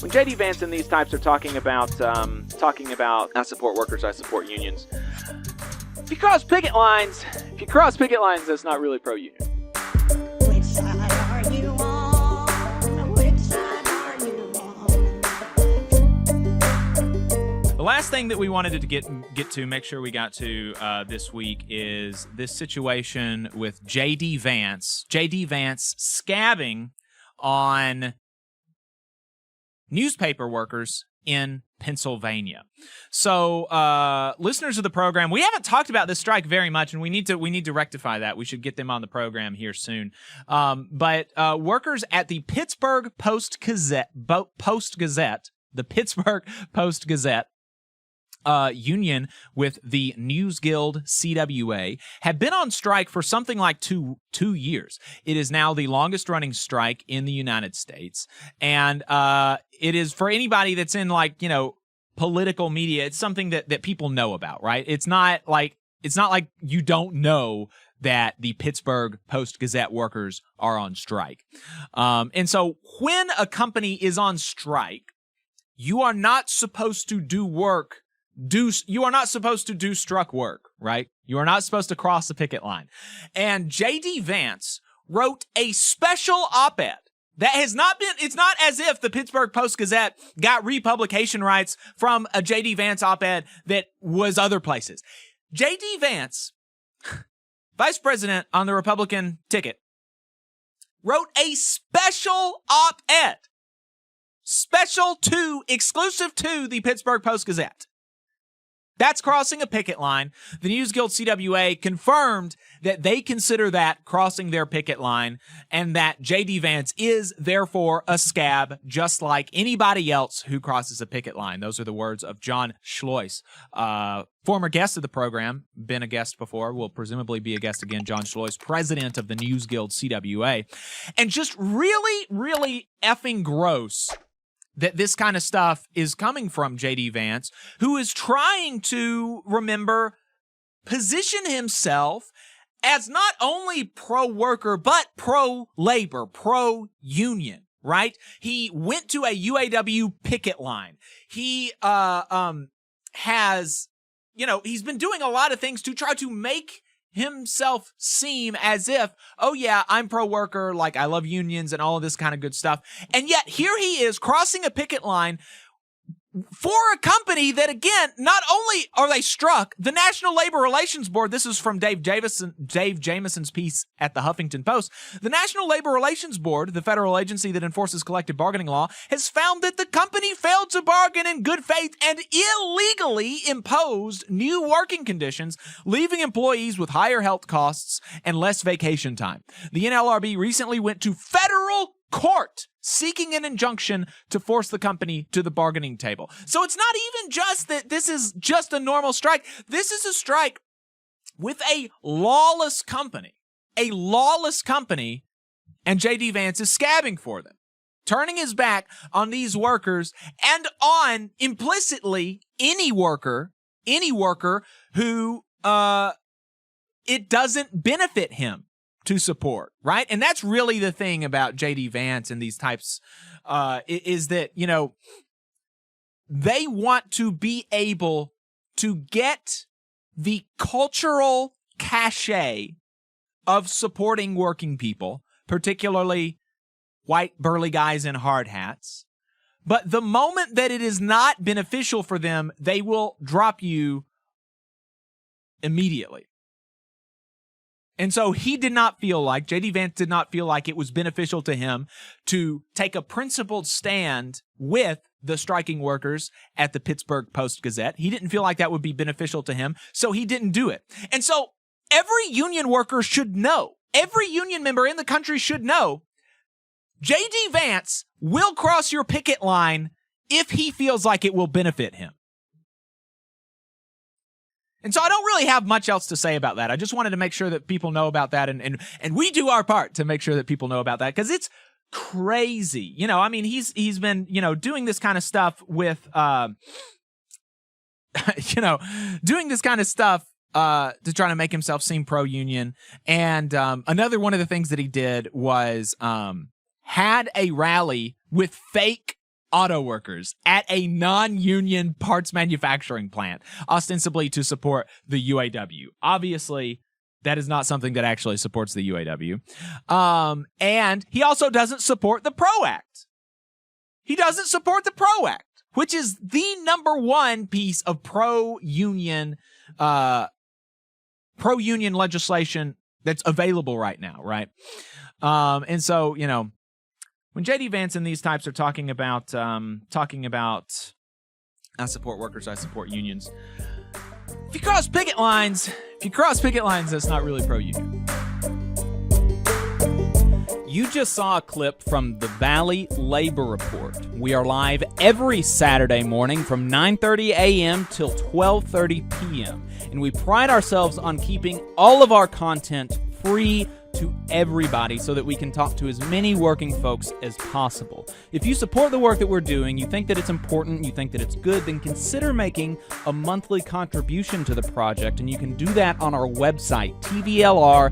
when J.D. Vance and these types are talking about I support workers, I support unions. If you cross picket lines, that's not really pro-union. Which side are you on? Which side are you on? The last thing that we wanted to get to, make sure we got to this week, is this situation with J.D. Vance. J.D. Vance scabbing on newspaper workers in Pennsylvania. So, listeners of the program, we haven't talked about this strike very much, and we need to rectify that. We should get them on the program here soon. But workers at the Pittsburgh Post-Gazette, the Pittsburgh Post-Gazette, union with the News Guild CWA, have been on strike for something like two years. It is now the longest running strike in the United States, and it is, for anybody that's in political media, it's something that people know about, right? It's not like you don't know that the Pittsburgh Post-Gazette workers are on strike. And so when a company is on strike, you are not supposed to do struck work, right? You are not supposed to cross the picket line. And J.D. Vance wrote a special op-ed that has not been, it's not as if the Pittsburgh Post-Gazette got republication rights from a J.D. Vance op-ed that was other places. J.D. Vance, vice president on the Republican ticket, wrote a special op-ed, exclusive to the Pittsburgh Post-Gazette. That's crossing a picket line. The News Guild CWA confirmed that they consider that crossing their picket line, and that J.D. Vance is therefore a scab, just like anybody else who crosses a picket line. Those are the words of John Schlois, former guest of the program, been a guest before, will presumably be a guest again. John Schlois, president of the News Guild CWA. And just really, really effing gross that this kind of stuff is coming from J.D. Vance, who is trying to, position himself as not only pro-worker, but pro-labor, pro-union, right? He went to a UAW picket line. He has, he's been doing a lot of things to try to make himself seem as if, oh yeah, I'm pro-worker, like I love unions and all of this kind of good stuff. And yet here he is crossing a picket line for a company that, again, not only are they struck, the National Labor Relations Board, this is from Dave Jameson's piece at the Huffington Post, the National Labor Relations Board, the federal agency that enforces collective bargaining law, has found that the company failed to bargain in good faith and illegally imposed new working conditions, leaving employees with higher health costs and less vacation time. The NLRB recently went to federal court seeking an injunction to force the company to the bargaining table. So it's not even just that this is just a normal strike. This is a strike with a lawless company, and J.D. Vance is scabbing for them, turning his back on these workers and on, implicitly, any worker who it doesn't benefit him to support, right? And that's really the thing about J.D. Vance and these types, is that, they want to be able to get the cultural cachet of supporting working people, particularly white burly guys in hard hats. But the moment that it is not beneficial for them, they will drop you immediately. And so J.D. Vance did not feel like it was beneficial to him to take a principled stand with the striking workers at the Pittsburgh Post-Gazette. He didn't feel like that would be beneficial to him, so he didn't do it. And so every union worker should know, every union member in the country should know, J.D. Vance will cross your picket line if he feels like it will benefit him. And so I don't really have much else to say about that. I just wanted to make sure that people know about that, and we do our part to make sure that people know about that, because it's crazy. He's been, doing this kind of stuff with, doing this kind of stuff to try to make himself seem pro-union. And another one of the things that he did was had a rally with fake auto workers at a non-union parts manufacturing plant, ostensibly to support the UAW. Obviously, that is not something that actually supports the UAW. And he also doesn't support the PRO Act. He doesn't support the PRO Act, which is the number one piece of pro-union legislation that's available right now, right? And so, you know, when JD Vance and these types are talking about I support workers, I support unions. If you cross picket lines, that's not really pro-union. You just saw a clip from the Valley Labor Report. We are live every Saturday morning from 9:30 a.m. till 12:30 p.m. And we pride ourselves on keeping all of our content free to everybody so that we can talk to as many working folks as possible. If you support the work that we're doing, you think that it's important, you think that it's good, then consider making a monthly contribution to the project, and you can do that on our website, tvlr.fm.